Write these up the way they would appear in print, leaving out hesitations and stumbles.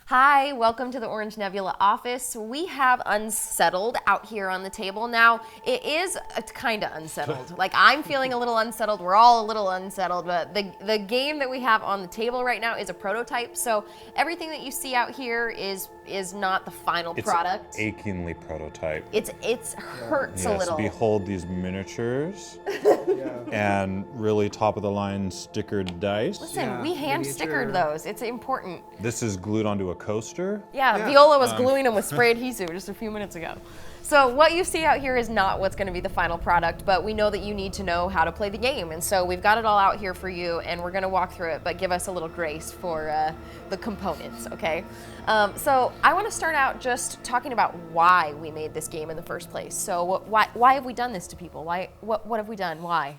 Hi, welcome to the Orange Nebula office. We have Unsettled out here on the table. Now, it's kind of unsettled. Like, I'm feeling a little unsettled. We're all a little unsettled, but the game that we have on the table right now is a prototype. So everything that you see out here is not the final product. It's achingly prototype. It hurts a little. Behold these miniatures and really top of the line stickered dice. Listen, we hand stickered those. It's important. This is glued onto a coaster. Yeah, Viola was gluing them with spray adhesive just a few minutes ago. So what you see out here is not what's going to be the final product, but we know that you need to know how to play the game. And so we've got it all out here for you, and we're going to walk through it, but give us a little grace for the components, okay? So I want to start out just talking about why we made this game in the first place. So why have we done this to people? What have we done? Why?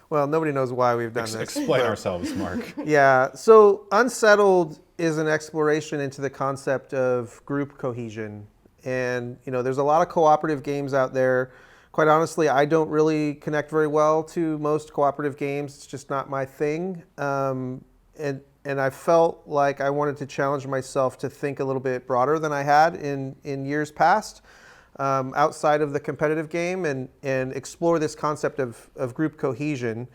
Well, nobody knows why we've done this. Explain ourselves, Mark. Yeah, so Unsettled is an exploration into the concept of group cohesion. And, there's a lot of cooperative games out there. Quite honestly, I don't really connect very well to most cooperative games. It's just not my thing. And I felt like I wanted to challenge myself to think a little bit broader than I had in years past, outside of the competitive game, and explore this concept of group cohesion.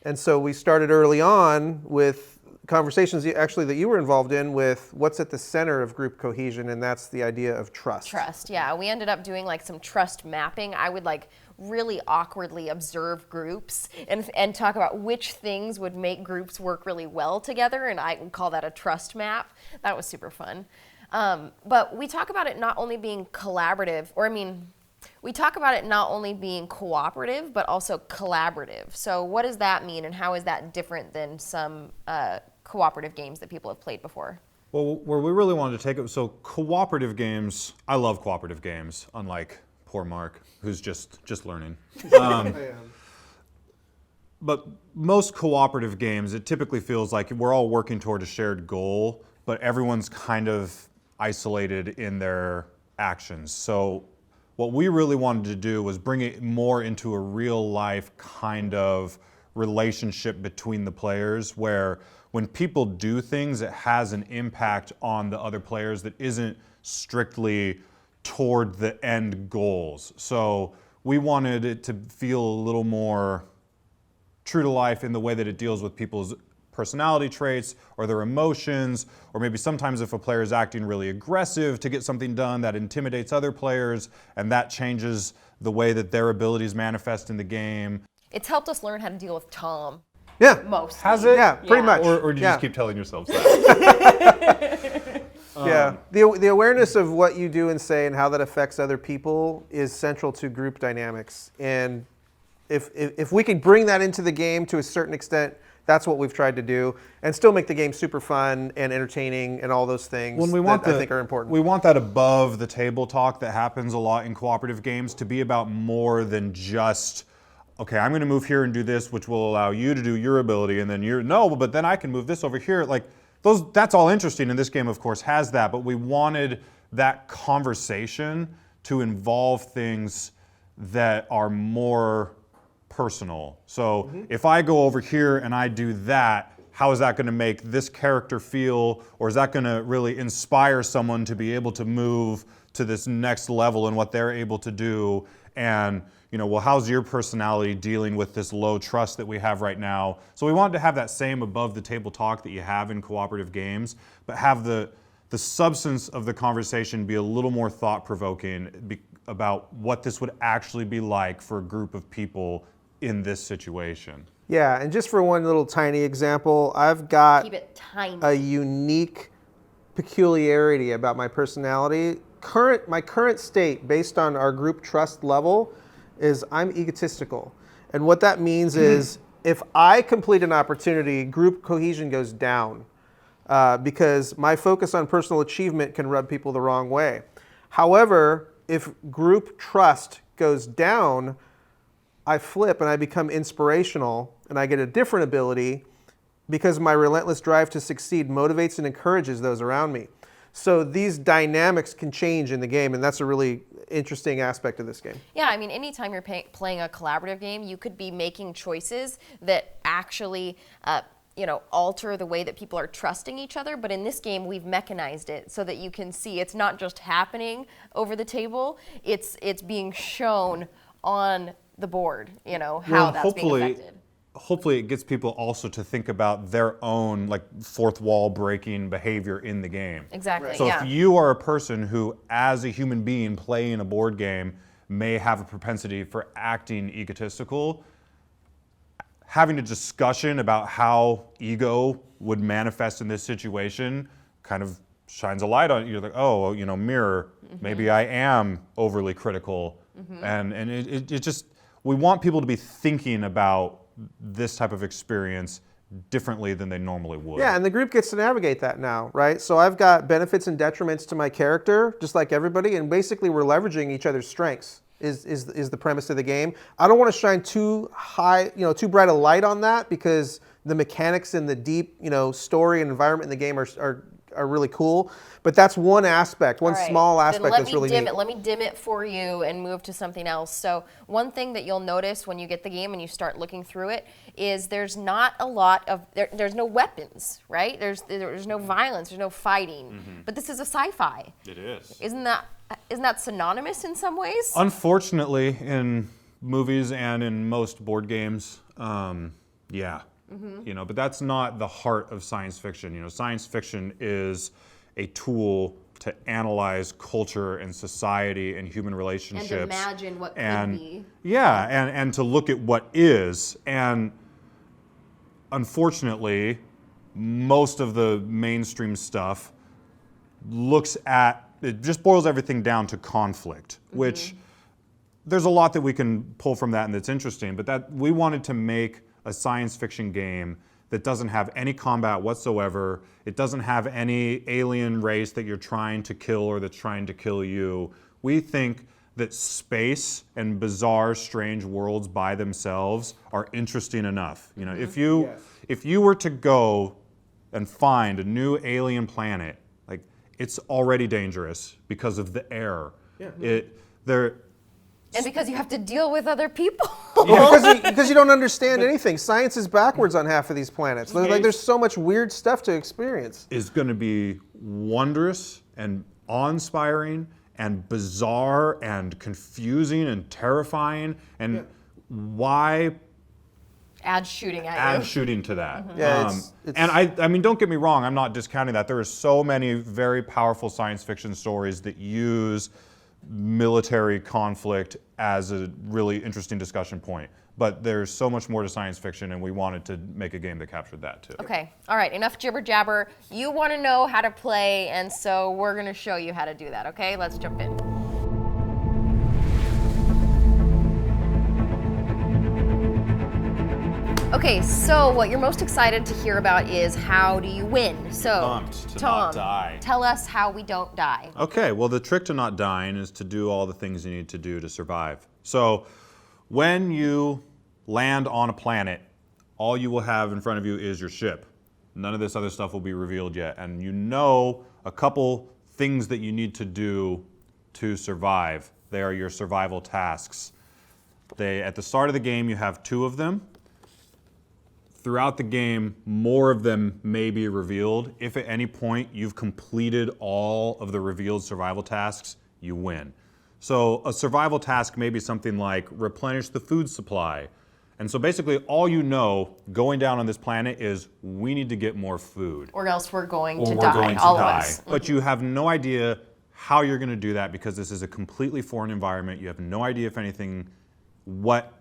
And so we started early on with conversations actually that you were involved in with what's at the center of group cohesion, and that's the idea of trust. Trust, yeah. We ended up doing like some trust mapping. I would like really awkwardly observe groups and talk about which things would make groups work really well together, and I would call that a trust map. That was super fun. But we talk about it not only being collaborative, we talk about it not only being cooperative, but also collaborative. So what does that mean, and how is that different than some cooperative games that people have played before? Well, where we really wanted to take it, so cooperative games, I love cooperative games, unlike poor Mark, who's just learning. But most cooperative games, it typically feels like we're all working toward a shared goal, but everyone's kind of isolated in their actions. So what we really wanted to do was bring it more into a real life kind of relationship between the players, where when people do things, it has an impact on the other players that isn't strictly toward the end goals. So we wanted it to feel a little more true to life in the way that it deals with people's personality traits or their emotions, or maybe sometimes if a player is acting really aggressive to get something done, that intimidates other players, and that changes the way that their abilities manifest in the game. It's helped us learn how to deal with Tom. Yeah. Most. Has it? Yeah, pretty much. Or do you just keep telling yourselves that? Yeah, the awareness of what you do and say and how that affects other people is central to group dynamics. And if we could bring that into the game to a certain extent, that's what we've tried to do, and still make the game super fun and entertaining and all those things I think are important. We want that above the table talk that happens a lot in cooperative games to be about more than just, okay, I'm going to move here and do this, which will allow you to do your ability, and then but then I can move this over here. Like that's all interesting, and this game, of course, has that. But we wanted that conversation to involve things that are more personal. So if I go over here and I do that, how is that going to make this character feel, or is that going to really inspire someone to be able to move to this next level in what they're able to do? And how's your personality dealing with this low trust that we have right now? So we wanted to have that same above the table talk that you have in cooperative games, but have the substance of the conversation be a little more thought-provoking about what this would actually be like for a group of people in this situation. Yeah, and just for one little tiny example, I've got Keep it tiny. a unique peculiarity about my personality. My current state, based on our group trust level, is I'm egotistical. And what that means is if I complete an opportunity, group cohesion goes down because my focus on personal achievement can rub people the wrong way. However, if group trust goes down, I flip and I become inspirational, and I get a different ability because my relentless drive to succeed motivates and encourages those around me. So these dynamics can change in the game, and that's a really interesting aspect of this game. Yeah, anytime you're playing a collaborative game, you could be making choices that actually alter the way that people are trusting each other. But in this game, we've mechanized it so that you can see it's not just happening over the table. It's being shown on the board, how that's being affected. Hopefully it gets people also to think about their own like fourth wall breaking behavior in the game. Exactly. So if you are a person who, as a human being playing a board game, may have a propensity for acting egotistical, having a discussion about how ego would manifest in this situation kind of shines a light on it. You're like, oh, mirror, maybe I am overly critical. And it just, we want people to be thinking about this type of experience differently than they normally would. Yeah, and the group gets to navigate that now, right? So I've got benefits and detriments to my character, just like everybody, and basically we're leveraging each other's strengths is the premise of the game. I don't want to shine too too bright a light on that, because the mechanics and the deep, story and environment in the game are really cool. But that's one aspect, one small aspect that's really neat. Let me dim it for you and move to something else. So one thing that you'll notice when you get the game and you start looking through it is there's not a lot of, there's no weapons, right? There's no violence, there's no fighting. But this is a sci-fi. It is. Isn't that synonymous in some ways? Unfortunately, in movies and in most board games, yeah. But that's not the heart of science fiction. Science fiction is a tool to analyze culture and society and human relationships. And imagine what could be. Yeah, and to look at what is. And unfortunately, most of the mainstream stuff it just boils everything down to conflict, which there's a lot that we can pull from that and that's interesting, but that we wanted to make a science fiction game that doesn't have any combat whatsoever. It doesn't have any alien race that you're trying to kill or that's trying to kill you. We think that space and bizarre, strange worlds by themselves are interesting enough. If you were to go and find a new alien planet, like, it's already dangerous because of the air. And because you have to deal with other people. Because you don't understand anything. Science is backwards on half of these planets. There's so much weird stuff to experience. Is going to be wondrous and awe-inspiring and bizarre and confusing and terrifying. And why add shooting at you? Add shooting to that. Yeah, and I mean, don't get me wrong, I'm not discounting that. There are so many very powerful science fiction stories that use military conflict as a really interesting discussion point. But there's so much more to science fiction, and we wanted to make a game that captured that too. Okay, all right, enough jibber jabber. You want to know how to play, and so we're going to show you how to do that, okay? Let's jump in. Okay, so what you're most excited to hear about is how do you win? So, Pumped to Tom, not die. Tell us how we don't die. Okay, well, the trick to not dying is to do all the things you need to do to survive. So when you land on a planet, all you will have in front of you is your ship. None of this other stuff will be revealed yet. And a couple things that you need to do to survive. They are your survival tasks. At the start of the game, you have 2 of them. Throughout the game, more of them may be revealed. If at any point you've completed all of the revealed survival tasks, you win. So a survival task may be something like replenish the food supply. And so basically all going down on this planet is we need to get more food. Or else we're going to die, all of us. But you have no idea how you're going to do that because this is a completely foreign environment. You have no idea, if anything, what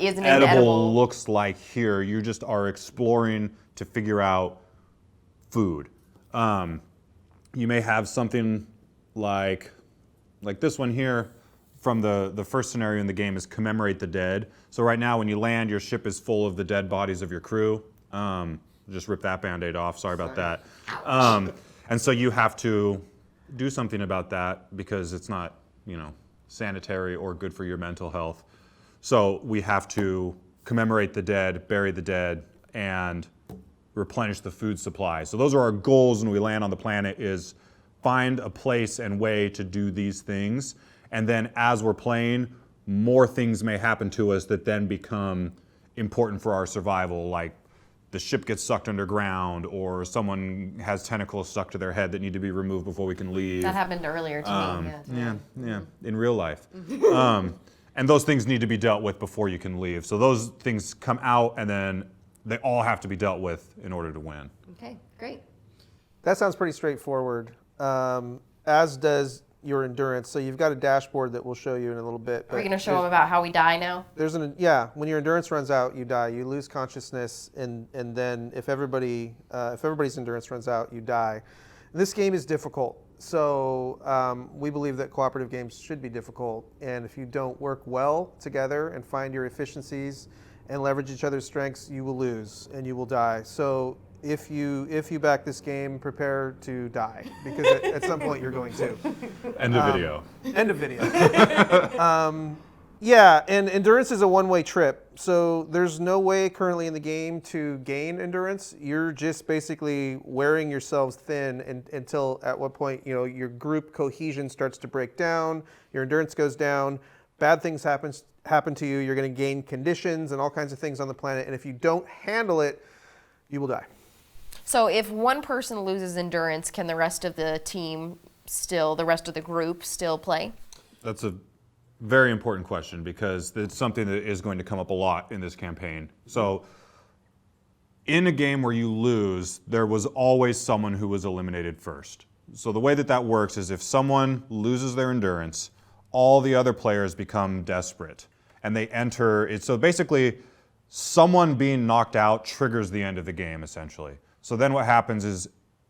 is an edible looks like here. You just are exploring to figure out food. You may have something like this one here from the first scenario in the game is commemorate the dead. So right now when you land, your ship is full of the dead bodies of your crew. Just rip that Band-Aid off, sorry about that. And so you have to do something about that because it's not, sanitary or good for your mental health. So we have to commemorate the dead, bury the dead, and replenish the food supply. So those are our goals when we land on the planet, is find a place and way to do these things. And then as we're playing, more things may happen to us that then become important for our survival, like the ship gets sucked underground, or someone has tentacles stuck to their head that need to be removed before we can leave. That happened earlier to me. Yeah, in real life. And those things need to be dealt with before you can leave. So those things come out, and then they all have to be dealt with in order to win. Okay, great. That sounds pretty straightforward, as does your endurance. So you've got a dashboard that we'll show you in a little bit. Are we going to show them about how we die now? When your endurance runs out, you die. You lose consciousness, and then if everybody's endurance runs out, you die. This game is difficult, so we believe that cooperative games should be difficult. And if you don't work well together and find your efficiencies and leverage each other's strengths, you will lose and you will die. So if you back this game, prepare to die, because at some point you're going to. End of video. End of video. Yeah, and endurance is a one-way trip. So there's no way currently in the game to gain endurance. You're just basically wearing yourselves thin until at what point, your group cohesion starts to break down, your endurance goes down, bad things happen to you, you're going to gain conditions and all kinds of things on the planet, and if you don't handle it, you will die. So if one person loses endurance, can the rest of the group still play? That's a very important question, because it's something that is going to come up a lot in this campaign. So in a game where you lose, there was always someone who was eliminated first. So the way that works is if someone loses their endurance, all the other players become desperate and they enter it. So basically, someone being knocked out triggers the end of the game, essentially. So then what happens is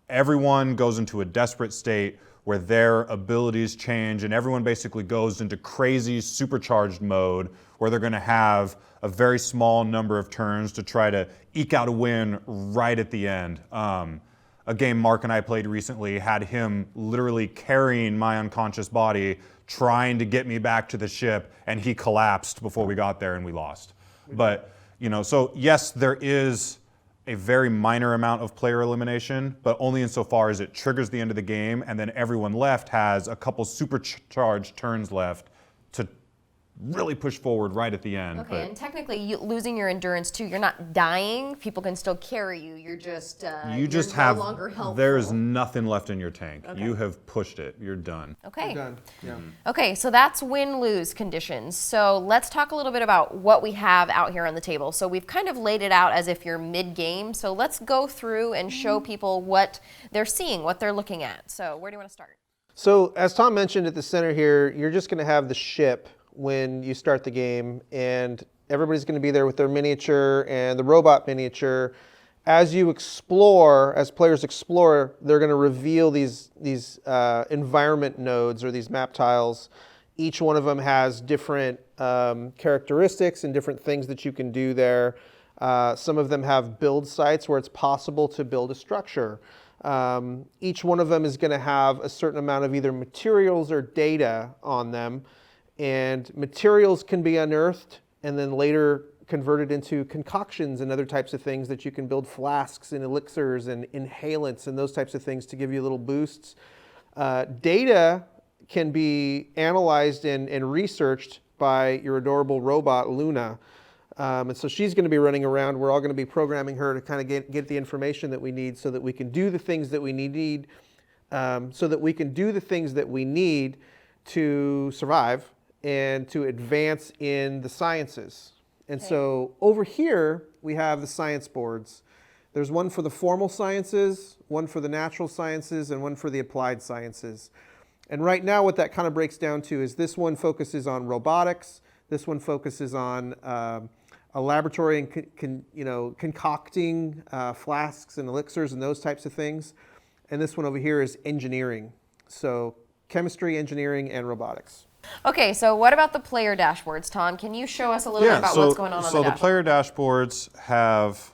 everyone goes into a desperate state where their abilities change, and everyone basically goes into crazy supercharged mode where they're going to have a very small number of turns to try to eke out a win right at the end. A game Mark and I played recently had him literally carrying my unconscious body, trying to get me back to the ship, and he collapsed before we got there and we lost. But, so yes, there is a very minor amount of player elimination, but only insofar as it triggers the end of the game, and then everyone left has a couple supercharged turns left to really push forward right at the end. Okay, and technically, losing your endurance too, you're not dying. People can still carry you. You're just no longer helpful. There's nothing left in your tank. Okay. You have pushed it. You're done. Okay. You're done. Yeah. Okay, so that's win-lose conditions. So let's talk a little bit about what we have out here on the table. So we've kind of laid it out as if you're mid-game. So let's go through and show people what they're seeing, what they're looking at. So where do you want to start? So as Tom mentioned at the center here, you're just going to have the ship when you start the game, and everybody's going to be there with their miniature and the robot miniature. As you explore, as players explore, they're going to reveal these environment nodes, or these map tiles. Each one of them has different characteristics and different things that you can do there. Some of them have build sites where it's possible to build a structure. Each one of them is going to have a certain amount of either materials or data on them. And materials can be unearthed and then later converted into concoctions and other types of things that you can build flasks and elixirs and inhalants and those types of things to give you little boosts. Data can be analyzed and researched by your adorable robot, Luna. And so she's going to be running around. We're all going to be programming her to kind of get the information that we need so that we can do the things that we need, to survive and to advance in the sciences. And so over here, we have the science boards. There's one for the formal sciences, one for the natural sciences, and one for the applied sciences. And right now, what that kind of breaks down to is this one focuses on robotics. This one focuses on a laboratory and concocting flasks and elixirs and those types of things. And this one over here is engineering. So chemistry, engineering, and robotics. Okay, so what about the player dashboards, Tom? Can you show us a little bit about what's going on the dashboard? So the player dashboards have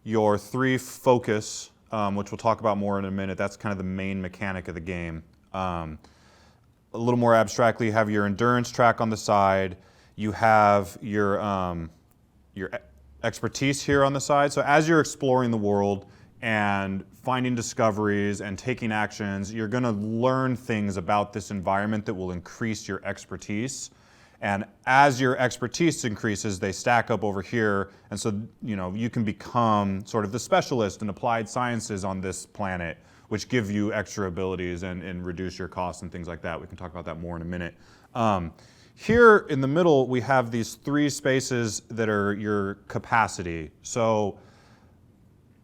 your 3 focus, which we'll talk about more in a minute. That's kind of the main mechanic of the game. A little more abstractly, you have your endurance track on the side. You have your expertise here on the side. So as you're exploring the world and finding discoveries and taking actions, you're going to learn things about this environment that will increase your expertise. And as your expertise increases, they stack up over here. And so, you can become sort of the specialist in applied sciences on this planet, which give you extra abilities and reduce your costs and things like that. We can talk about that more in a minute. Here in the middle, we have these 3 spaces that are your capacity. So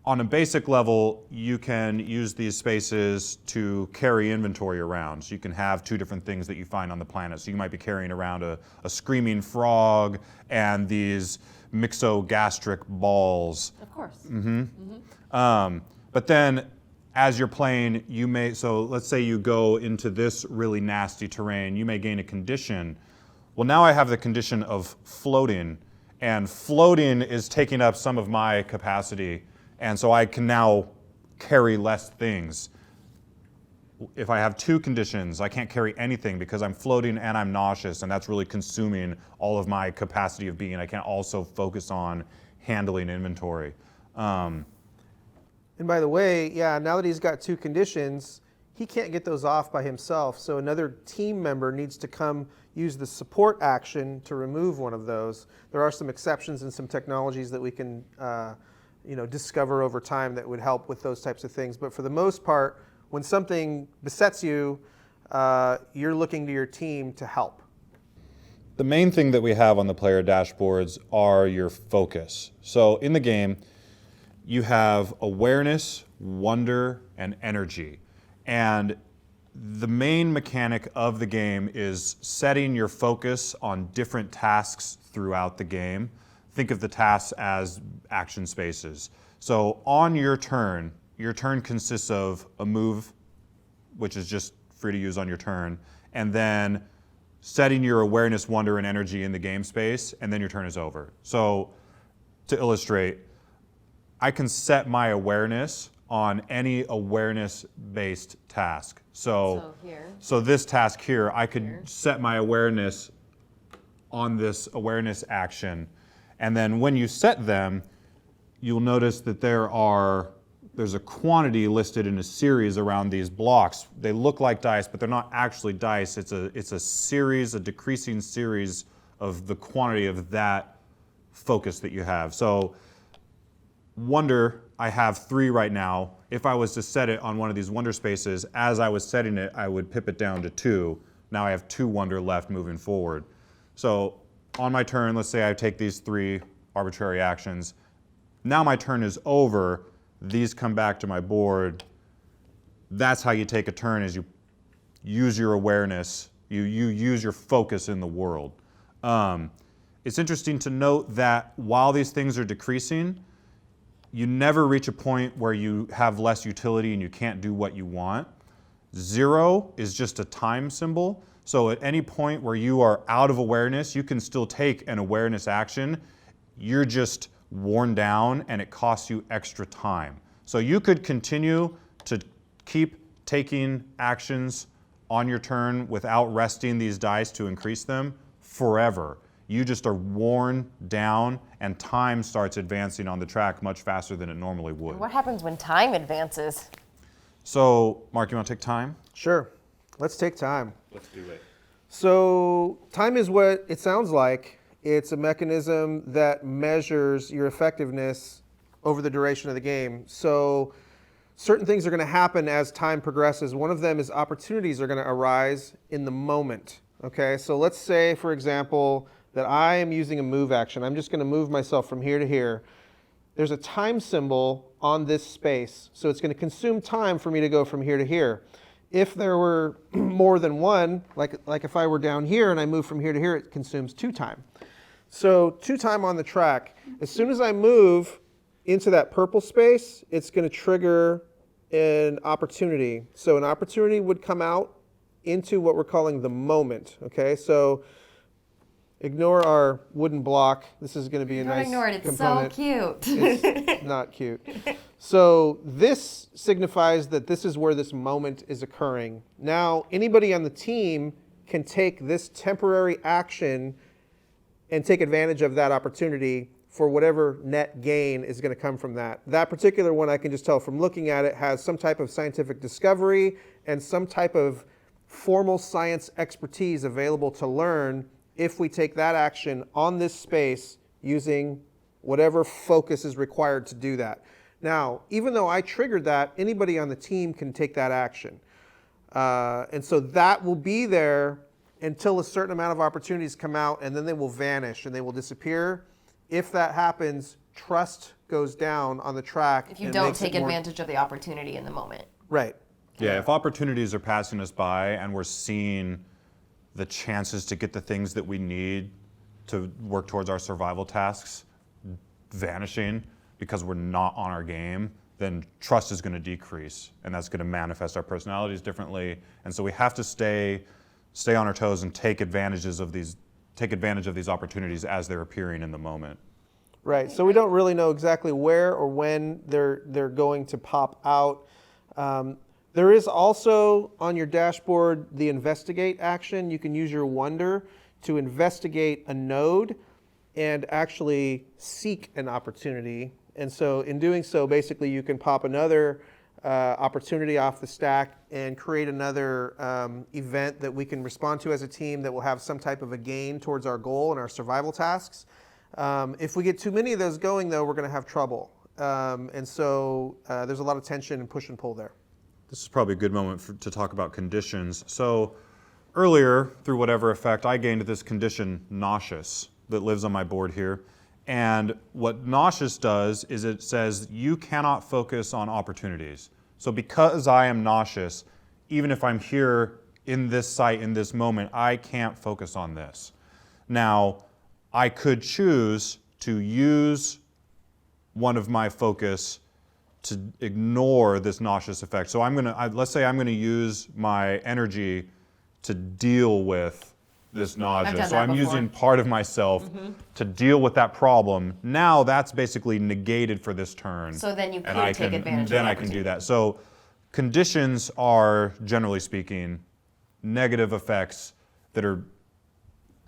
on a basic level, you can use these spaces to carry inventory around. So you can have 2 different things that you find on the planet. So you might be carrying around a screaming frog and these mixogastric balls. Of course. But then as you're playing, so let's say you go into this really nasty terrain, you may gain a condition. Well, now I have the condition of floating, and floating is taking up some of my capacity. And so I can now carry less things. If I have 2 conditions, I can't carry anything because I'm floating and I'm nauseous, and that's really consuming all of my capacity of being. I can't also focus on handling inventory. And by the way, now that he's got 2 conditions, he can't get those off by himself. So another team member needs to come use the support action to remove one of those. There are some exceptions and some technologies that we can discover over time that would help with those types of things. But for the most part, when something besets you, you're looking to your team to help. The main thing that we have on the player dashboards are your focus. So in the game, you have awareness, wonder, and energy. And the main mechanic of the game is setting your focus on different tasks throughout the game. Think of the tasks as action spaces. So on your turn consists of a move, which is just free to use on your turn, and then setting your awareness, wonder, and energy in the game space, and then your turn is over. So to illustrate, I can set my awareness on any awareness-based task. So this task here, I could set my awareness on this awareness action. And then when you set them, you'll notice that there's a quantity listed in a series around these blocks. They look like dice, but they're not actually dice. It's a series, a decreasing series of the quantity of that focus that you have. So wonder, I have 3 right now. If I was to set it on one of these wonder spaces, as I was setting it, I would pip it down to 2. Now I have 2 wonder left moving forward. So on my turn, let's say I take these 3 arbitrary actions. Now my turn is over. These come back to my board. That's how you take a turn, is you use your awareness. You use your focus in the world. It's interesting to note that while these things are decreasing, you never reach a point where you have less utility and you can't do what you want. 0 is just a time symbol. So at any point where you are out of awareness, you can still take an awareness action. You're just worn down and it costs you extra time. So you could continue to keep taking actions on your turn without resting these dice to increase them forever. You just are worn down and time starts advancing on the track much faster than it normally would. What happens when time advances? So, Mark, you want to take time? Sure. Let's take time. Let's do it. So time is what it sounds like. It's a mechanism that measures your effectiveness over the duration of the game. So certain things are going to happen as time progresses. One of them is opportunities are going to arise in the moment. Okay, so let's say, for example, that I am using a move action. I'm just going to move myself from here to here. There's a time symbol on this space, so it's going to consume time for me to go from here to here. If there were more than one, like if I were down here and I move from here to here, it consumes 2 time. So 2 time on the track. As soon as I move into that purple space, it's going to trigger an opportunity. So an opportunity would come out into what we're calling the moment. Okay, so ignore our wooden block. This is going to be a nice ignore it. It's component. So cute. It's not cute. So this signifies that this is where this moment is occurring. Now, anybody on the team can take this temporary action and take advantage of that opportunity for whatever net gain is going to come from that. That particular one, I can just tell from looking at it, has some type of scientific discovery and some type of formal science expertise available to learn if we take that action on this space using whatever focus is required to do that. Now, even though I triggered that, anybody on the team can take that action. And so that will be there until a certain amount of opportunities come out, and then they will vanish and they will disappear. If that happens, trust goes down on the track. If you don't take advantage of the opportunity in the moment. Right. Yeah, if opportunities are passing us by and we're seeing the chances to get the things that we need to work towards our survival tasks vanishing because we're not on our game, then trust is going to decrease, and that's going to manifest our personalities differently. And so we have to stay on our toes and take advantage of these opportunities as they're appearing in the moment. Right. So we don't really know exactly where or when they're going to pop out. There is also on your dashboard the investigate action. You can use your wonder to investigate a node and actually seek an opportunity. And so in doing so, basically you can pop another opportunity off the stack and create another event that we can respond to as a team that will have some type of a gain towards our goal and our survival tasks. If we get too many of those going, though, we're going to have trouble. And so there's a lot of tension and push and pull there. This is probably a good moment to talk about conditions. So earlier, through whatever effect, I gained this condition, nauseous, that lives on my board here. And what nauseous does is it says you cannot focus on opportunities. So because I am nauseous, even if I'm here in this site, in this moment, I can't focus on this. Now, I could choose to use one of my focus to ignore this nauseous effect. So let's say I'm gonna use my energy to deal with this nausea. So I'm using part of myself to deal with that problem. Now that's basically negated for this turn. So then you can take advantage of it. Then I can do that. So conditions are, generally speaking, negative effects that are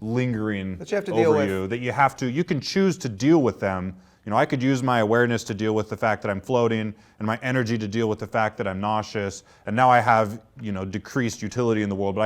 lingering that you have to deal over with. you, that you can choose to deal with them. You know, I could use my awareness to deal with the fact that I'm floating and my energy to deal with the fact that I'm nauseous. And now I have, decreased utility in the world, but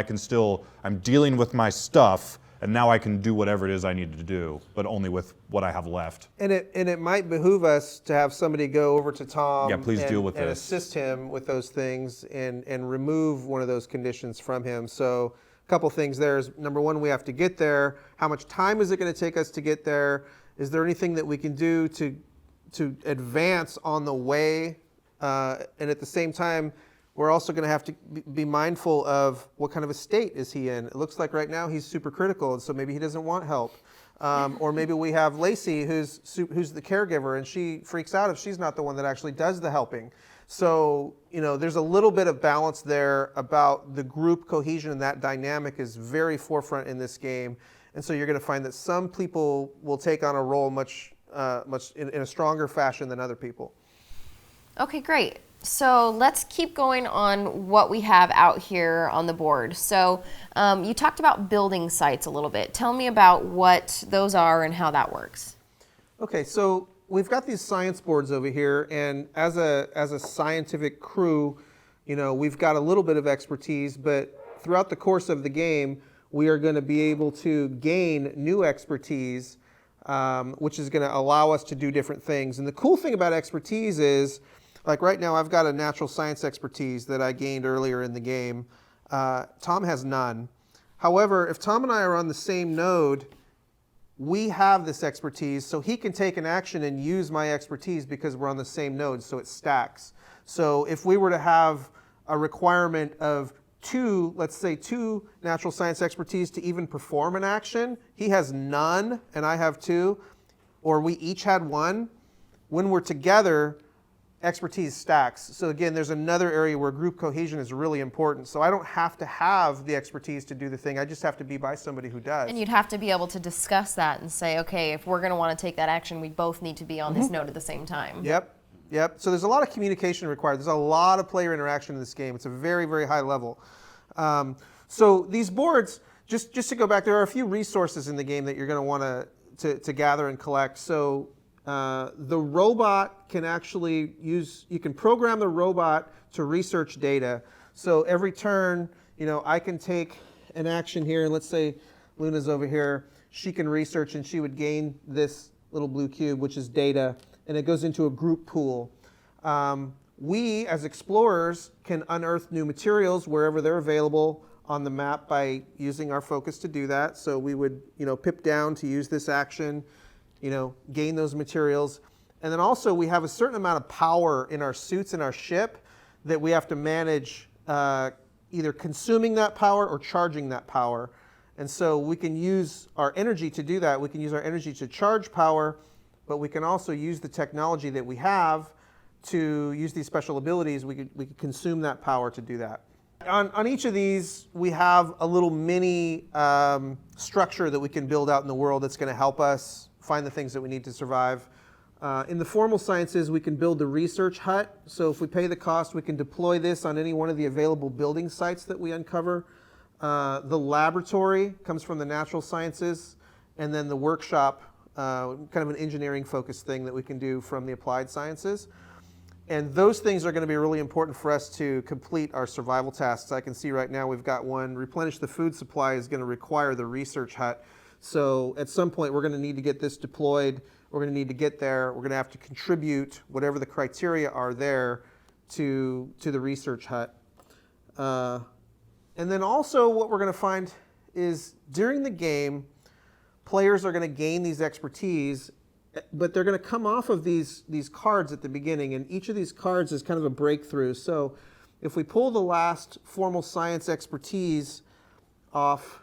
I'm dealing with my stuff, and now I can do whatever it is I needed to do, but only with what I have left. And it might behoove us to have somebody go over to Tom deal with and this. assist him with those things and remove one of those conditions from him. So a couple things there is, number one, we have to get there. How much time is it going to take us to get there? Is there anything that we can do to advance on the way? And at the same time, we're also going to have to be mindful of what kind of a state is he in. It looks like right now he's super critical, and so maybe he doesn't want help. Or maybe we have Lacey, who's the caregiver, and she freaks out if she's not the one that actually does the helping. So, there's a little bit of balance there about the group cohesion, and that dynamic is very forefront in this game. And so you're going to find that some people will take on a role much in a stronger fashion than other people. Okay, great. So let's keep going on what we have out here on the board. So you talked about building sites a little bit. Tell me about what those are and how that works. Okay, so we've got these science boards over here, and as a scientific crew, we've got a little bit of expertise, but throughout the course of the game, we are going to be able to gain new expertise, which is going to allow us to do different things. And the cool thing about expertise is, like right now, I've got a natural science expertise that I gained earlier in the game. Tom has none. However, if Tom and I are on the same node, we have this expertise, so he can take an action and use my expertise because we're on the same node, so it stacks. So if we were to have a requirement of let's say two natural science expertise to even perform an action, he has none and I have two, or we each had one, when we're together, expertise stacks. So again, there's another area where group cohesion is really important. So I don't have to have the expertise to do the thing, I just have to be by somebody who does. And you'd have to be able to discuss that and say, okay, if we're going to want to take that action, we both need to be on this node at the same time. Yep. So there's a lot of communication required. There's a lot of player interaction in this game. It's a very, very high level. So these boards, just to go back, there are a few resources in the game that you're going to want to gather and collect. So the robot can actually you can program the robot to research data. So every turn, I can take an action here, and let's say Luna's over here. She can research and she would gain this little blue cube, which is data, and it goes into a group pool. We, as explorers, can unearth new materials wherever they're available on the map by using our focus to do that. So we would, pip down to use this action, gain those materials. And then also we have a certain amount of power in our suits and our ship that we have to manage, either consuming that power or charging that power. And so we can use our energy to do that. We can use our energy to charge power, but we can also use the technology that we have to use these special abilities. We could consume that power to do that. On each of these, we have a little mini structure that we can build out in the world that's going to help us find the things that we need to survive. In the formal sciences, we can build the research hut. So if we pay the cost, we can deploy this on any one of the available building sites that we uncover. The laboratory comes from the natural sciences, and then the workshop, kind of an engineering-focused thing that we can do from the applied sciences. And those things are going to be really important for us to complete our survival tasks. I can see right now we've got one. Replenish the food supply is going to require the research hut. So at some point, we're going to need to get this deployed. We're going to need to get there. We're going to have to contribute whatever the criteria are there to the research hut. And then also what we're going to find is during the game, players are going to gain these expertise, but they're going to come off of these cards at the beginning, and each of these cards is kind of a breakthrough. So if we pull the last formal science expertise off,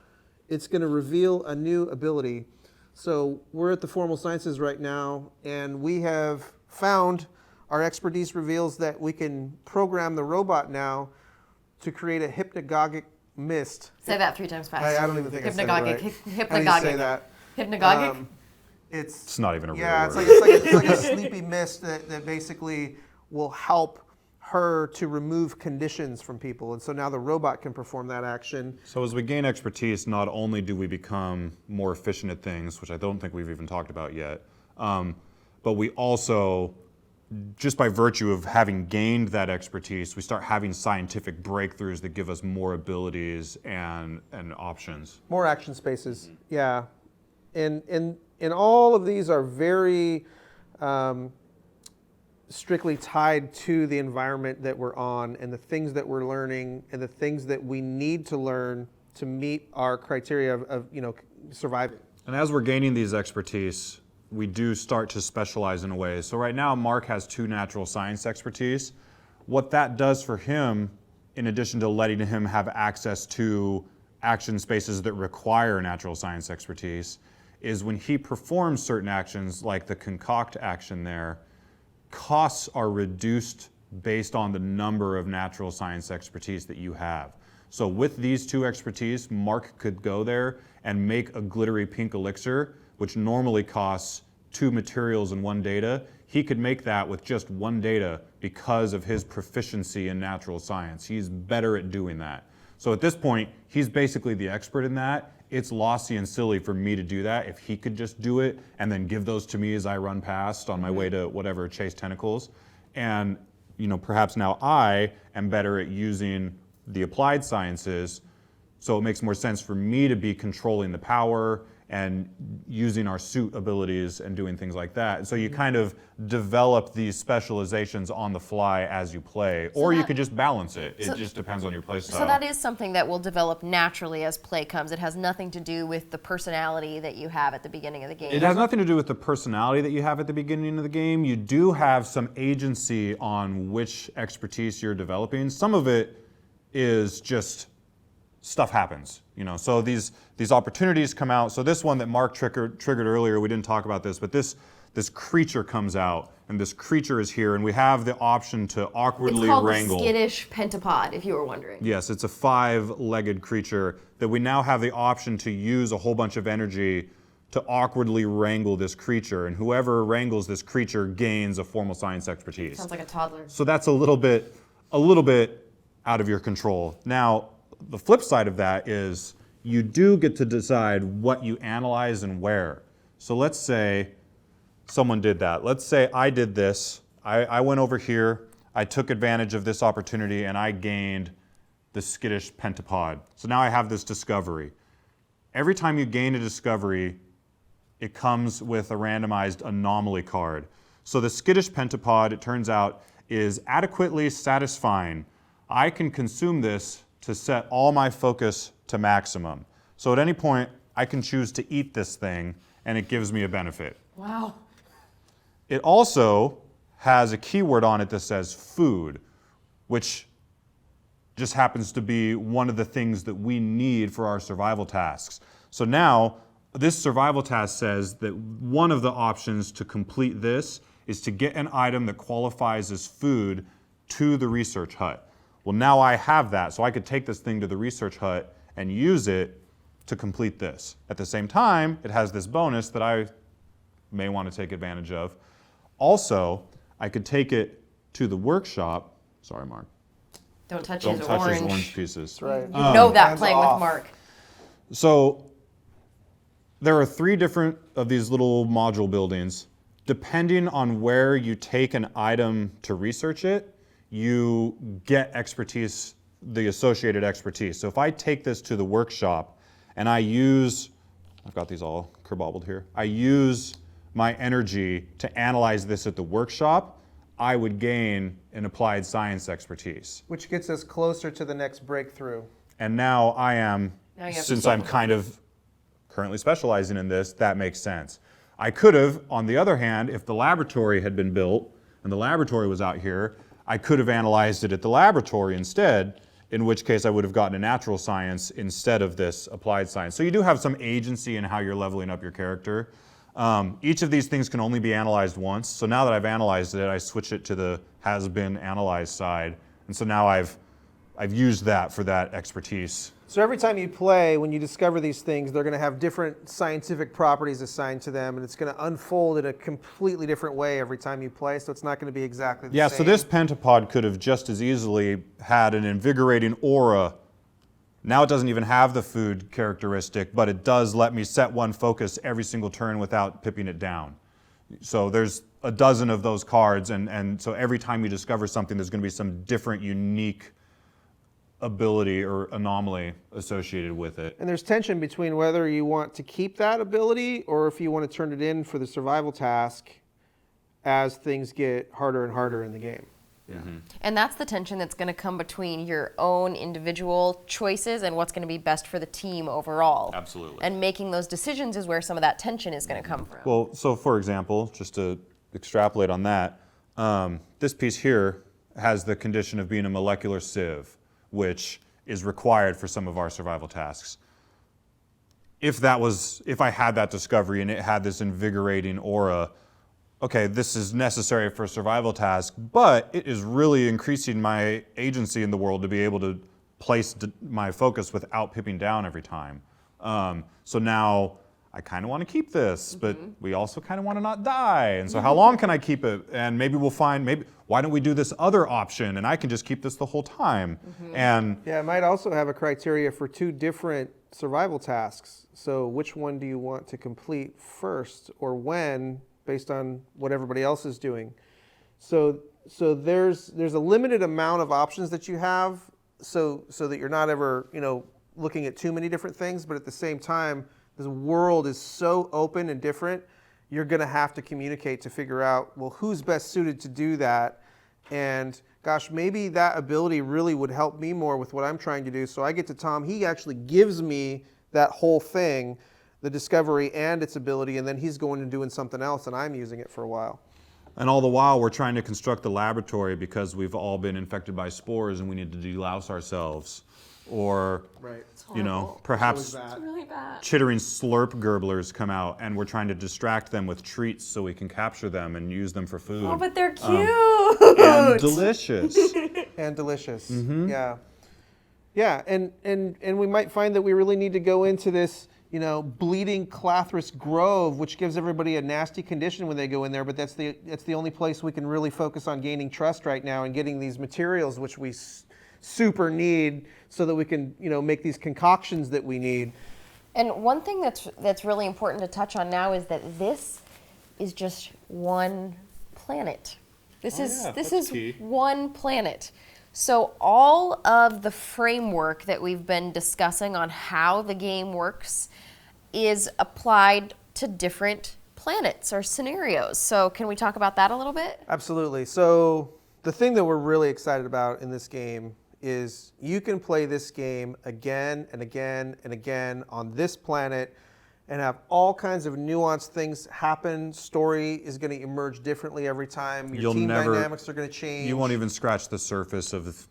it's going to reveal a new ability. So we're at the formal sciences right now, and we have found our expertise reveals that we can program the robot now to create a hypnagogic mist. Say that 3 times fast. I don't even think I said it right. Hypnagogic. How do you say that? Hypnagogic? It's not even a real word. It's like a sleepy mist that basically will help her to remove conditions from people. And so now the robot can perform that action. So as we gain expertise, not only do we become more efficient at things, which I don't think we've even talked about yet, but we also, just by virtue of having gained that expertise, we start having scientific breakthroughs that give us more abilities and options. More action spaces, yeah. And all of these are very strictly tied to the environment that we're on and the things that we're learning and the things that we need to learn to meet our criteria of surviving. And as we're gaining these expertise, we do start to specialize in a way. So right now, Marc has 2 natural science expertise. What that does for him, in addition to letting him have access to action spaces that require natural science expertise, is when he performs certain actions, like the concoct action there, costs are reduced based on the number of natural science expertise that you have. So with these 2 expertise, Marc could go there and make a glittery pink elixir, which normally costs 2 materials and 1 data. He could make that with just 1 data because of his proficiency in natural science. He's better at doing that. So at this point, he's basically the expert in that. It's lossy and silly for me to do that if he could just do it and then give those to me as I run past on my way to whatever, chase tentacles. And perhaps now I am better at using the applied sciences, so it makes more sense for me to be controlling the power and using our suit abilities and doing things like that. And so you kind of develop these specializations on the fly as you play, or you could just balance it. It just depends on your play style. So that is something that will develop naturally as play comes. It has nothing to do with the personality that you have at the beginning of the game. It has nothing to do with the personality that you have at the beginning of the game. You do have some agency on which expertise you're developing. Some of it is just stuff happens, So these opportunities come out. So this one that Marc triggered earlier, we didn't talk about this, but this creature comes out, and this creature is here, and we have the option to awkwardly wrangle. It's called the skittish pentapod, if you were wondering. Yes, it's a 5-legged creature that we now have the option to use a whole bunch of energy to awkwardly wrangle this creature, and whoever wrangles this creature gains a formal science expertise. Sounds like a toddler. So that's a little bit out of your control. Now, the flip side of that is you do get to decide what you analyze and where. So let's say someone did that. Let's say I did this. I went over here, I took advantage of this opportunity, and I gained the skittish pentapod. So now I have this discovery. every time you gain a discovery, it comes with a randomized anomaly card. So the skittish pentapod, it turns out, is adequately satisfying. I can consume this to set all my focus to maximum. So at any point, I can choose to eat this thing, and it gives me a benefit. Wow. It also has a keyword on it that says food, which just happens to be one of the things that we need for our survival tasks. So now, this survival task says that one of the options to complete this is to get an item that qualifies as food to the research hut. Well, now I have that, so I could take this thing to the research hut and use it to complete this. At the same time, it has this bonus that I may want to take advantage of. Also, I could take it to the workshop. Sorry, Mark. Don't touch Don't his touch orange. his orange pieces. That's right. You know that Hands playing off. with Mark. So there are 3 different of these little module buildings. Depending on where you take an item to research it, you get expertise, the associated expertise. So if I take this to the workshop and I've got these all kerbobbled here, I use my energy to analyze this at the workshop, I would gain an applied science expertise. Which gets us closer to the next breakthrough. And now I am, Now you have since to I'm kind of currently specializing in this, that makes sense. I could have, on the other hand, if the laboratory had been built and the laboratory was out here, I could have analyzed it at the laboratory instead, in which case I would have gotten a natural science instead of this applied science. So you do have some agency in how you're leveling up your character. Each of these things can only be analyzed once. So now that I've analyzed it, I switch it to the has been analyzed side. And so now I've used that for that expertise. So every time you play, when you discover these things, they're going to have different scientific properties assigned to them, and it's going to unfold in a completely different way every time you play, so it's not going to be exactly the same. Yeah, so this pentapod could have just as easily had an invigorating aura. Now it doesn't even have the food characteristic, but it does let me set one focus every single turn without pipping it down. So there's a dozen of those cards, and so every time you discover something, there's going to be some different, unique ability or anomaly associated with it. And there's tension between whether you want to keep that ability or if you want to turn it in for the survival task as things get harder and harder in the game. And that's the tension that's going to come between your own individual choices and what's going to be best for the team overall. Absolutely. And making those decisions is where some of that tension is going to come from. Well, so for example, just to extrapolate on that, this piece here has the condition of being a molecular sieve, which is required for some of our survival tasks. If I had that discovery and it had this invigorating aura, okay, this is necessary for a survival task, but it is really increasing my agency in the world to be able to place my focus without pipping down every time. So now I kind of want to keep this, but we also kind of want to not die. And so how long can I keep it? And maybe we'll find, why don't we do this other option and I can just keep this the whole time? And Yeah, it might also have a criteria for 2 different survival tasks. So which one do you want to complete first or when, based on what everybody else is doing? So there's a limited amount of options that you have so that you're not ever, looking at too many different things, but at the same time, the world is so open and different, you're going to have to communicate to figure out, well, who's best suited to do that? And gosh, maybe that ability really would help me more with what I'm trying to do. So I get to Tom, he actually gives me that whole thing, the discovery and its ability, and then he's going and doing something else and I'm using it for a while. And all the while, we're trying to construct the laboratory because we've all been infected by spores and we need to delouse ourselves. Or, Right. perhaps It's really bad. chittering slurp gurglers come out and we're trying to distract them with treats so we can capture them and use them for food. Oh, but they're cute. And delicious. And delicious. Yeah. Yeah, and we might find that we really need to go into this, bleeding Clathrus Grove, which gives everybody a nasty condition when they go in there, but that's the only place we can really focus on gaining trust right now and getting these materials which we super need so that we can, make these concoctions that we need. And one thing that's really important to touch on now is that this is just one planet. This is that's key. one planet. So all of the framework that we've been discussing on how the game works is applied to different planets or scenarios. So can we talk about that a little bit? Absolutely. So the thing that we're really excited about in this game is you can play this game again and again and again on this planet and have all kinds of nuanced things happen. Story is going to emerge differently every time. Your team dynamics are going to change. You won't even scratch the surface of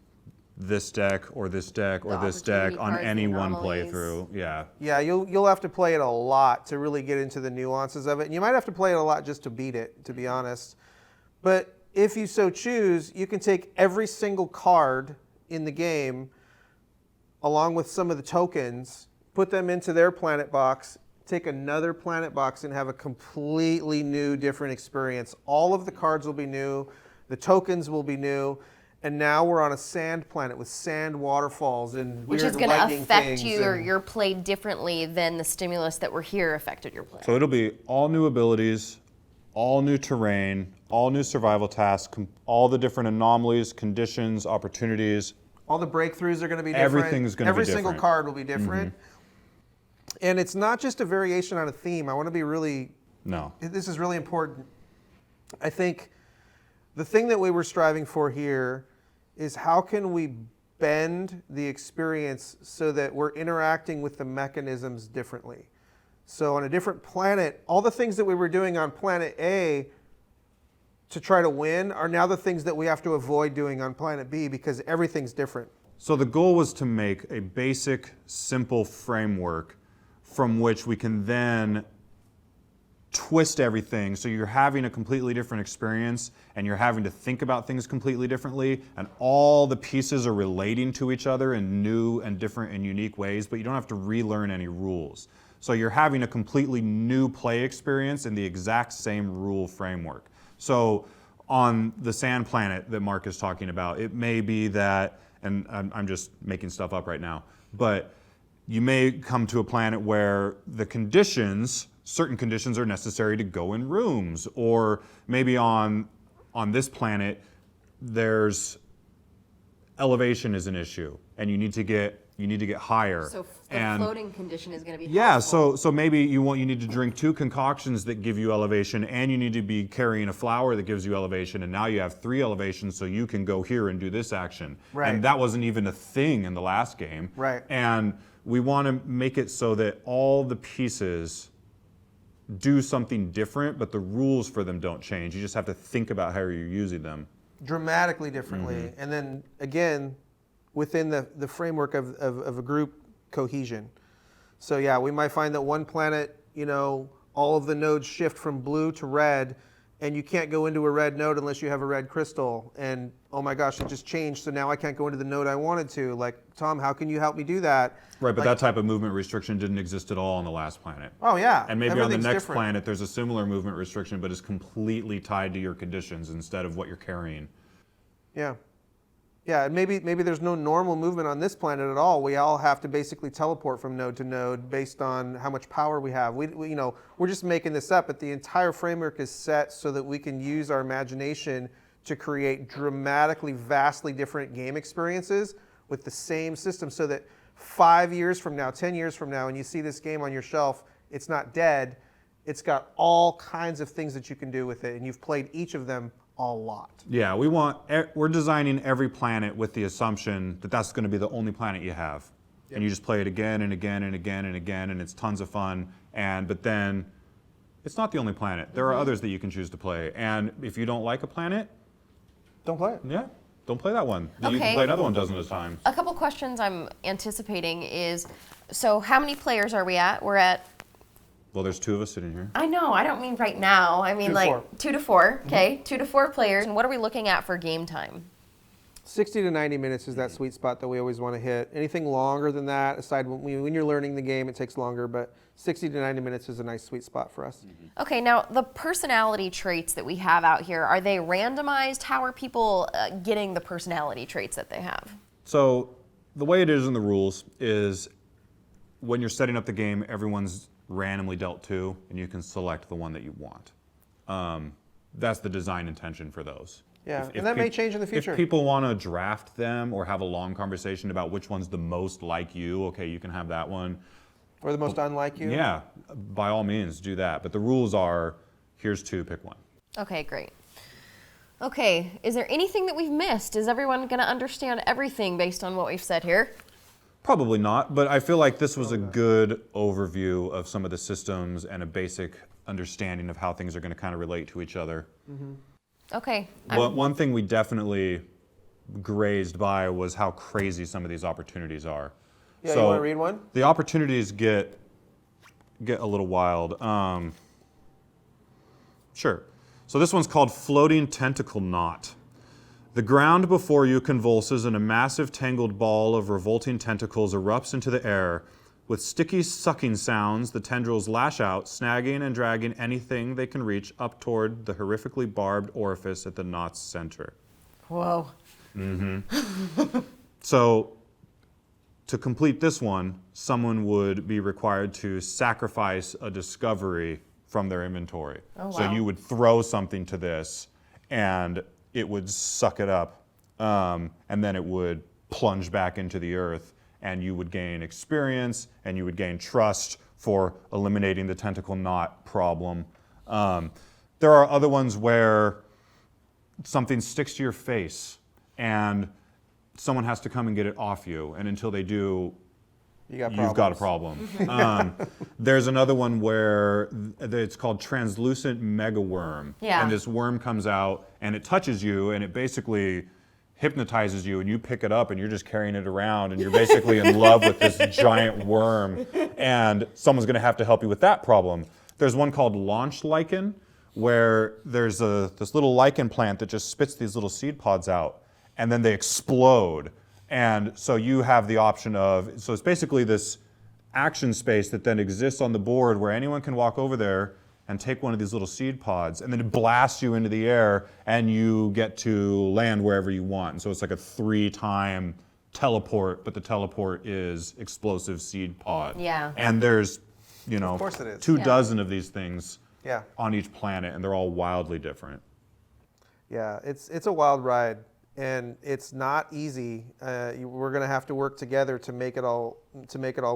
this deck or this deck or this deck on any one playthrough. Yeah. Yeah, you'll have to play it a lot to really get into the nuances of it. And you might have to play it a lot just to beat it, to be honest. But if you so choose, you can take every single card in the game along with some of the tokens, put them into their planet box, take another planet box and have a completely new, different experience. All of the cards will be new, the tokens will be new, and now we're on a sand planet with sand waterfalls and which weird is going to lightning affect things you or and- your play differently than the stimulus that were here affected your play. So it'll be all new abilities, all new terrain, all new survival tasks, all the different anomalies, conditions, opportunities. All the breakthroughs are going to be different. Everything's going to be Every single different. card will be different. And it's not just a variation on a theme. I want to be really, No. this is really important. I think the thing that we were striving for here is how can we bend the experience so that we're interacting with the mechanisms differently. So on a different planet, all the things that we were doing on planet A to try to win are now the things that we have to avoid doing on planet B because everything's different. So the goal was to make a basic, simple framework from which we can then twist everything so you're having a completely different experience and you're having to think about things completely differently and all the pieces are relating to each other in new and different and unique ways, but you don't have to relearn any rules. So you're having a completely new play experience in the exact same rule framework. So on the sand planet that Marc is talking about, it may be that, and I'm just making stuff up right now, but you may come to a planet where the conditions, certain conditions are necessary to go in rooms, or maybe on this planet, there's elevation is an issue, and you need to get higher. So the and floating condition is going to be yeah, helpful. so maybe you need to drink 2 concoctions that give you elevation, and you need to be carrying a flower that gives you elevation, and now you have 3 elevations, so you can go here and do this action. Right. And that wasn't even a thing in the last game. Right. And we want to make it so that all the pieces do something different, but the rules for them don't change. You just have to think about how you're using them. Dramatically differently. And then again, within the framework of a group cohesion. So yeah, we might find that one planet, all of the nodes shift from blue to red, and you can't go into a red node unless you have a red crystal. And oh my gosh, it just changed, so now I can't go into the node I wanted to. Like, Tom, how can you help me do that? Right, but Like- that type of movement restriction didn't exist at all on the last planet. Oh yeah. And maybe on the everything's next different. planet, there's a similar movement restriction, but it's completely tied to your conditions instead of what you're carrying. Yeah. Yeah, and maybe there's no normal movement on this planet at all. We all have to basically teleport from node to node based on how much power we have. We're just making this up, but the entire framework is set so that we can use our imagination to create dramatically, vastly different game experiences with the same system so that 5 years from now, 10 years from now, when you see this game on your shelf, it's not dead. It's got all kinds of things that you can do with it, and you've played each of them a lot. Yeah, we're designing every planet with the assumption that that's going to be the only planet you have. Yep. And you just play it again and again and again and again, and it's tons of fun. But then it's not the only planet. There are others that you can choose to play. And if you don't like a planet, Don't play it. yeah, don't play that one. You Okay. can play another one dozens of times. A couple questions I'm anticipating is, so how many players are we at? We're at, Well, there's 2 of us sitting here. I know, I don't mean right now. I mean 2 to like 4. 2 to 4, okay? 2 to 4 players. And what are we looking at for game time? 60 to 90 minutes is that sweet spot that we always want to hit. Anything longer than that, aside when you're learning the game, it takes longer, but 60 to 90 minutes is a nice sweet spot for us. Okay, now the personality traits that we have out here, are they randomized? How are people getting the personality traits that they have? So the way it is in the rules is when you're setting up the game, everyone's randomly dealt 2, and you can select the one that you want. That's the design intention for those. Yeah, and that may change in the future. If people want to draft them or have a long conversation about which one's the most like you, okay, you can have that one. Or the most unlike you. Yeah, by all means, do that. But the rules are, here's 2, pick 1. Okay, great. Okay, is there anything that we've missed? Is everyone going to understand everything based on what we've said here? Probably not, but I feel like this was a good overview of some of the systems and a basic understanding of how things are going to kind of relate to each other. Okay. Well, one thing we definitely grazed by was how crazy some of these opportunities are. Yeah, so you want to read one? The opportunities get a little wild. Sure. So this one's called Floating Tentacle Knot. The ground before you convulses and a massive tangled ball of revolting tentacles erupts into the air. With sticky sucking sounds, the tendrils lash out, snagging and dragging anything they can reach up toward the horrifically barbed orifice at the knot's center. Whoa. So, to complete this one, someone would be required to sacrifice a discovery from their inventory. Oh, wow. So you would throw something to this, and it would suck it up, and then it would plunge back into the earth, and you would gain experience, and you would gain trust for eliminating the tentacle knot problem. There are other ones where something sticks to your face, and someone has to come and get it off you, and until they do, you've got a problem. There's another one where it's called translucent megaworm. Yeah. And this worm comes out and it touches you and it basically hypnotizes you, and you pick it up and you're just carrying it around and you're basically in love with this giant worm, and someone's gonna have to help you with that problem. There's one called launch lichen, where there's this little lichen plant that just spits these little seed pods out and then they explode. And so you have the option of, so it's basically this action space that then exists on the board where anyone can walk over there and take one of these little seed pods, and then it blasts you into the air and you get to land wherever you want. And so it's like a 3-time teleport, but the teleport is explosive seed pod. Yeah. And there's, Of course it is. 24 of these things Yeah. on each planet, and they're all wildly different. Yeah, it's a wild ride, and it's not easy. We're going to have to work together to make it all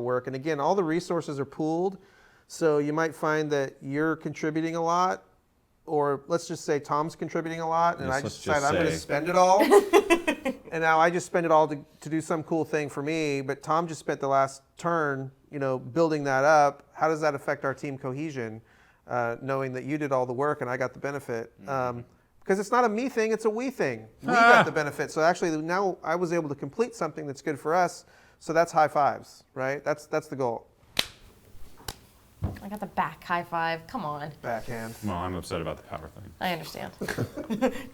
work. And again, all the resources are pooled, so you might find that you're contributing a lot, or let's just say Tom's contributing a lot, and Yes, I just let's decide I'm going to say. spend it all. And now I just spend it all to do some cool thing for me, but Tom just spent the last turn, building that up. How does that affect our team cohesion, knowing that you did all the work and I got the benefit? Because it's not a me thing, it's a we thing. We got the benefit. So actually now I was able to complete something that's good for us. So that's high fives, right? That's the goal. I got the back high five. Come on. Backhand. Well, I'm upset about the power thing. I understand.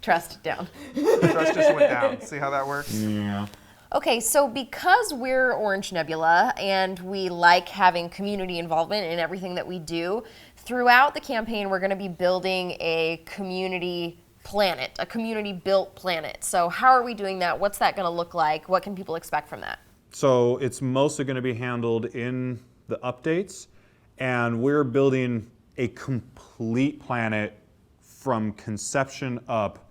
Trust down. Trust just went down. See how that works? Yeah. Okay, so because we're Orange Nebula and we like having community involvement in everything that we do, throughout the campaign we're going to be building a community planet, a community-built planet. So how are we doing that? What's that going to look like? What can people expect from that? So it's mostly going to be handled in the updates, and we're building a complete planet from conception up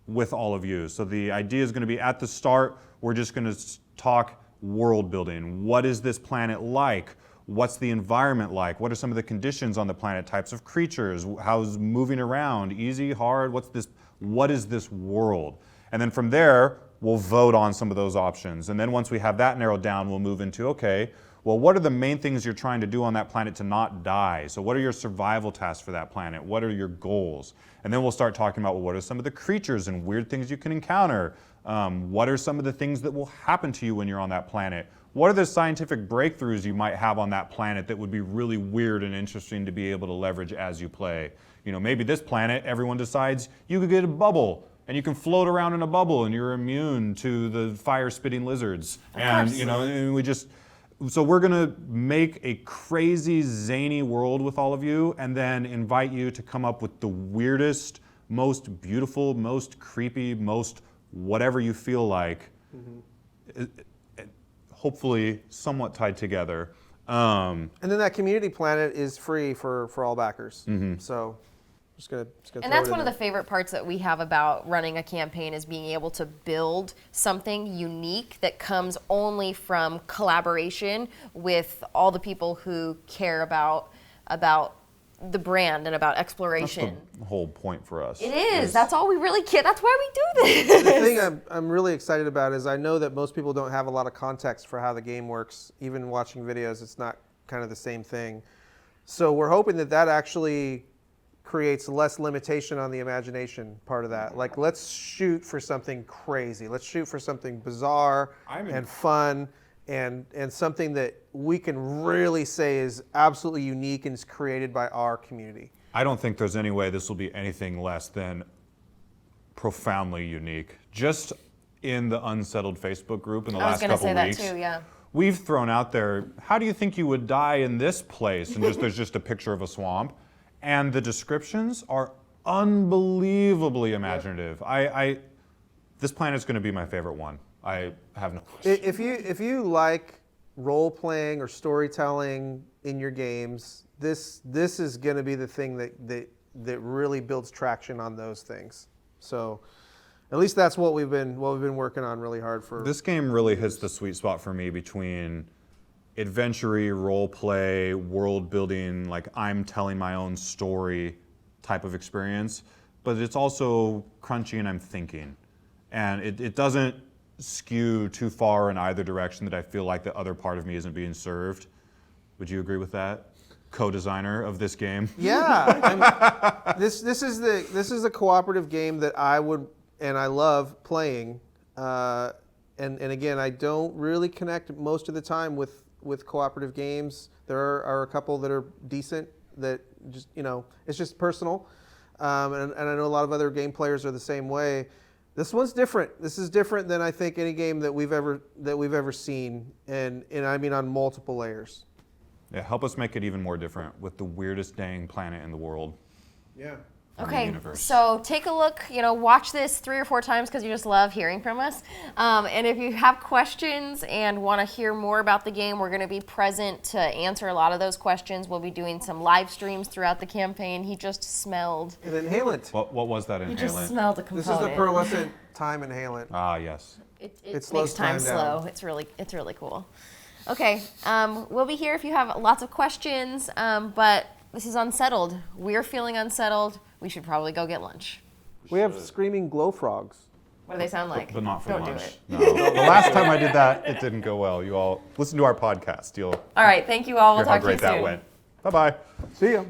with all of you. So the idea is going to be at the start, we're just going to talk world building. What is this planet like? What's the environment like? What are some of the conditions on the planet? Types of creatures? How's moving around? Easy, hard? What is this world? And then from there, we'll vote on some of those options. And then once we have that narrowed down, we'll move into, okay, well, what are the main things you're trying to do on that planet to not die? So what are your survival tasks for that planet? What are your goals? And then we'll start talking about, well, what are some of the creatures and weird things you can encounter? What are some of the things that will happen to you when you're on that planet? What are the scientific breakthroughs you might have on that planet that would be really weird and interesting to be able to leverage as you play? Maybe this planet, everyone decides you could get a bubble and you can float around in a bubble and you're immune to the fire-spitting lizards. So we're gonna make a crazy, zany world with all of you, and then invite you to come up with the weirdest, most beautiful, most creepy, most whatever you feel like, hopefully somewhat tied together. And then that community planet is free for all backers. So Just gonna And that's one of the favorite parts that we have about running a campaign is being able to build something unique that comes only from collaboration with all the people who care about the brand and about exploration. That's the whole point for us. It is. That's all we really care. That's why we do this. The thing I'm really excited about is I know that most people don't have a lot of context for how the game works. Even watching videos, it's not kind of the same thing. So we're hoping that actually creates less limitation on the imagination part of that. Like, let's shoot for something crazy. Let's shoot for something bizarre and fun and something that we can really say is absolutely unique and is created by our community. I don't think there's any way this will be anything less than profoundly unique. Just in the Unsettled Facebook group in the last couple weeks. I was going to say that too, yeah. We've thrown out there, how do you think you would die in this place? And there's just a picture of a swamp. And the descriptions are unbelievably imaginative. This planet's going to be my favorite one. I have no question. If you like role playing or storytelling in your games, this is going to be the thing that really builds traction on those things. So at least that's what we've been working on really hard for. This game really hits the sweet spot for me between adventure-y, role play, world building, like I'm telling my own story type of experience, but it's also crunchy and I'm thinking. And it doesn't skew too far in either direction that I feel like the other part of me isn't being served. Would you agree with that? Co-designer of this game? Yeah. This is a cooperative game that I love playing. And again, I don't really connect most of the time with cooperative games. There are a couple that are decent that just, it's just personal. And I know a lot of other game players are the same way. This one's different. This is different than I think any game that we've ever seen, and I mean on multiple layers. Yeah, help us make it even more different with the weirdest dang planet in the world. Yeah. Okay, so take a look, watch this 3 or 4 times because you just love hearing from us. And if you have questions and want to hear more about the game, we're going to be present to answer a lot of those questions. We'll be doing some live streams throughout the campaign. He just smelled. An inhalant. What was that inhalant? He just smelled a component. This is the pearlescent time inhalant. Ah, yes. It slows time slow. It's really cool. Okay, we'll be here if you have lots of questions, but this is Unsettled. We're feeling unsettled. We should probably go get lunch. We have screaming glow frogs. What do they sound like? But not for Don't lunch. do it. No. The last time I did that, it didn't go well. You all listen to our podcast. All right, thank you all. We'll hear how talk to you great that soon. went. Bye-bye. See ya.